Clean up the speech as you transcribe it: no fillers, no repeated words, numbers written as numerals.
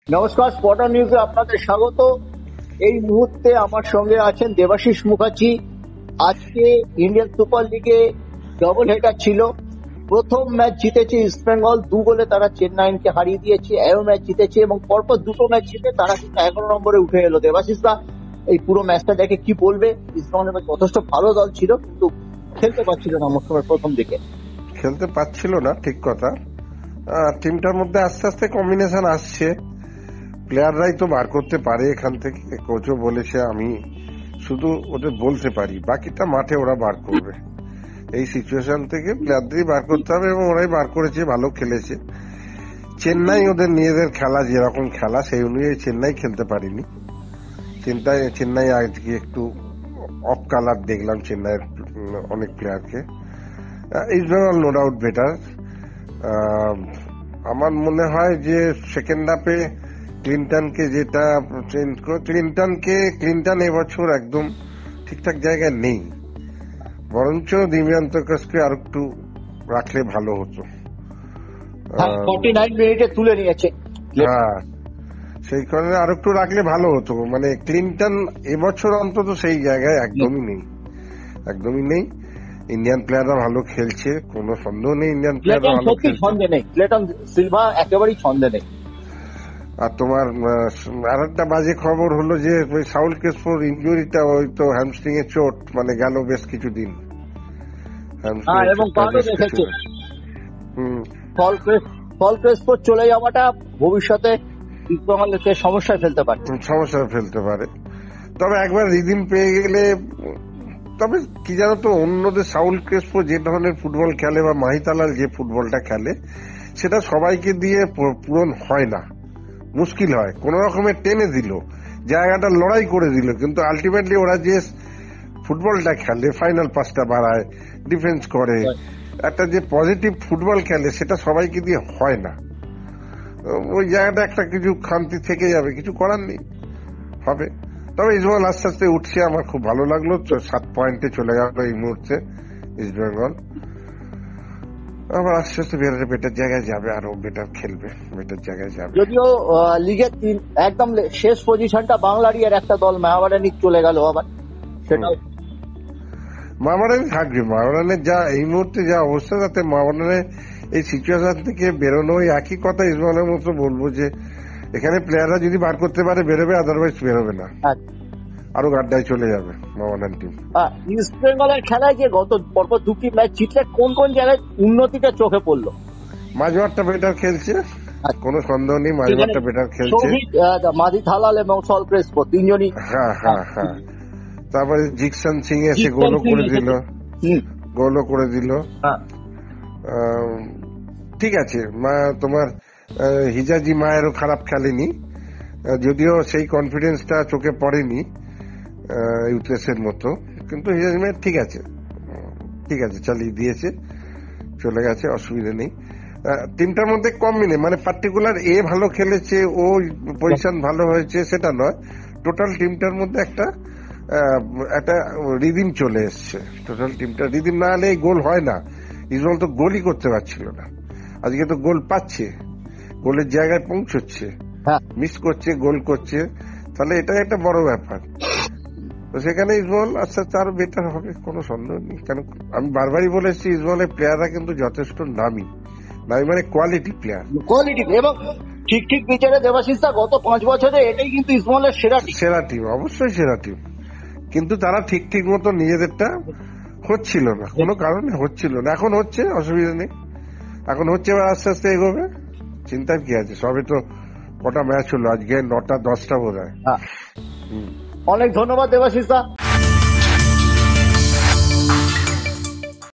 নমস্কার, স্পটার নিউজে আপনাদের স্বাগত। এই মুহূর্তে আমার সঙ্গে আছেন দেবাশিস মুখার্জি। আজকে ইন্ডিয়ান সুপার লিগে ডবল হেডার ছিল। প্রথম ম্যাচ জিতেছে ইস্ট বেঙ্গল, 2 গোলে তারা চেন্নাইকে হারিয়ে দিয়েছে। এও ম্যাচ জিতেছে এবং পরপর দুটো ম্যাচ জিতে তারা কিন্তু 11 নম্বরে উঠে এলো। দেবাশিস দা, এই পুরো ম্যাচটা দেখে কি বলবে? ইস্ট বেঙ্গল যথেষ্ট ভালো দল ছিল, কিন্তু খেলতে পারছিল না মৌসুমের প্রথম দিকে। খেলতে পারছিল না, ঠিক কথা। টিমটার মধ্যে আস্তে আস্তে কম্বিনেশন আসছে, প্লেয়াররাই তো বার করতে পারে এখান থেকে। কোচও বলেছে আমি শুধু ওদের বলতে পারি, বাকিটা মাঠে ওরা বার করবে। এই সিচুয়েশন থেকে প্লেয়ারদেরই বার করতে হবে এবং ওরাই বার করেছে, ভালো খেলেছে। চেন্নাই ওদের নিজেদের খেলা, যেরকম খেলা সেই অনুযায়ী চেন্নাই খেলতে পারিনি। চেন্নাই আজকে একটু অফ কালার দেখলাম চেন্নাইয়ের অনেক প্লেয়ারকে। East Bengal no doubt better. আমার মনে হয় যে সেকেন্ড হাফে ক্লিন্টন এবছর একদম ঠিকঠাক জায়গায় নেই, বরঞ্চ দিব্যান্তকাসকে আর একটু রাখলে ভালো হতো। 49 মিনিটে তুলে নিয়েছে। হ্যাঁ, সেই কারণে আর একটু রাখলে ভালো হতো। মানে ক্লিন্টন এবছর অন্তত সেই জায়গায় একদমই নেই। ইন্ডিয়ান প্লেয়াররা ভালো খেলছে, কোনো সন্দেহ নেই। ইন্ডিয়ান প্লেয়াররা ভালো খেলছে, ছন্দে নেই। ক্লেটন সিলভা একেবারেই ছন্দে নেই। আর তোমার আর একটা বাজে খবর হলো যে সাউল ক্রেসপোর ইনজুরিটা, ওই তো হ্যামস্ট্রিং এ চোট, মানে গেল বেশ কিছুদিন। এবং ফল ক্রেসপোর চলে যাওয়াটা ভবিষ্যতে সমস্যায় ফেলতে পারে। তবে একবার রিদিম পেয়ে গেলে, তবে কি জানো তো, অন্যদের সাউল ক্রেসপো যে ধরনের ফুটবল খেলে বা মাহিতালাল যে ফুটবলটা খেলে, সেটা সবাইকে দিয়ে পূরণ হয় না, মুশকিল হয়। কোন রকমের টেনে দিল, জায়গাটা লড়াই করে দিল, কিন্তু আলটিমেটলি ওরা যে ফুটবলটা খেলে, ফাইনাল পাসটা বাড়ায়, ডিফেন্স করে, একটা যে পজিটিভ ফুটবল খেলে, সেটা সবাইকে দিয়ে হয় না। ওই জায়গাটা একটা কিছু খামতি থেকে যাবে, কিছু করার নেই, হবে। তবে ইস্টবেঙ্গল আস্তে আস্তে উঠছে, আমার খুব ভালো লাগলো। 7 পয়েন্টে চলে গেল এই মুহূর্তে ইস্টবেঙ্গল। আবার আস্তে আস্তে বেটার জায়গায় যাবে, আরো বেটার খেলবে, বেটার জায়গায় যাবে। যদিও লিগের একদম শেষ পজিশনটা বাংলারই আর একটা দল মোহামেডান চলে গেল আবার, সেটাও মোহামেডান থাকবে। মোহামেডানের যা এই মুহূর্তে যা অবস্থা, তাতে মোহামেডানের এই সিচুয়েশন থেকে বেরোনো, ওই একই কথা ইস্টবেঙ্গলের মতো বলবো যে এখানে প্লেয়াররা যদি বার করতে পারে বেরোবে, আদারওয়াইজ বেরোবে না, আরো গাড্ডায় চলে যাবে মোহামেডান টিম। ইস্ট বেঙ্গলের খেলায় যে গত পরপর 2টি ম্যাচ জিতলে কোন কোন জায়গায় উন্নতিটা চোখে পড়লো? মাঝমাঠটা বেটার খেলছে, কোনো সন্দেহ নেই, মাঝমাঠটা বেটার খেলছে। মাদি থালাল এবং সল ক্রেসপো তিনজনই। হ্যাঁ। তারপরে জিকসন সিং এসে গোলও করে দিল। ঠিক আছে, তোমার হিজাজি মায়েরও খারাপ খেলেনি, যদিও সেই কনফিডেন্সটা চোখে পড়েনি ইউথেসের মতো, কিন্তু হিজাজি মায়ের ঠিক আছে, চালিয়ে দিয়েছে, চলে গেছে, অসুবিধা নেই। টিমটার মধ্যে কম্বিনে, মানে পার্টিকুলার ভালো খেলেছে, ও পজিশন ভালো হয়েছে সেটা নয়, টোটাল টিমটার মধ্যে একটা রিদিম চলে এসছে। টোটাল টিমটা রিদিম না হলে গোল হয় না। ইসরায়েল তো গোলই করতে পারছিল না, আজকে তো গোল পাচ্ছে, গোলের জায়গায় পৌঁছচ্ছে, মিস করছে, গোল করছে, তাহলে এটাই একটা বড় ব্যাপার। তো সেখানে ইসরায়েল আস্তে আস্তে আরো বেটার হবে, কোনো সন্দেহ নেই। কারণ আমি বারবারই বলেছি, ইসরায়েলের প্লেয়াররা কিন্তু যথেষ্ট নামি মানে কোয়ালিটি প্লেয়ার, এবং ঠিক বিচারে দেবাশিসদা গত 5 বছরে এটাই কিন্তু ইসরায়েলের সেরা টিম, অবশ্যই সেরা টিম। কিন্তু তারা ঠিক মতো নিজেদেরটা হচ্ছিল না, কোনো কারণে হচ্ছিল না। এখন হচ্ছে, অসুবিধা নেই, এখন হচ্ছে, এবার আস্তে আস্তে এগোবে, চিন্তার কি আছে। সবে তো কটা ম্যাচ হলো, আজকে 9টা 10টা বোধ হয়। অনেক ধন্যবাদ দেবাশিসদা।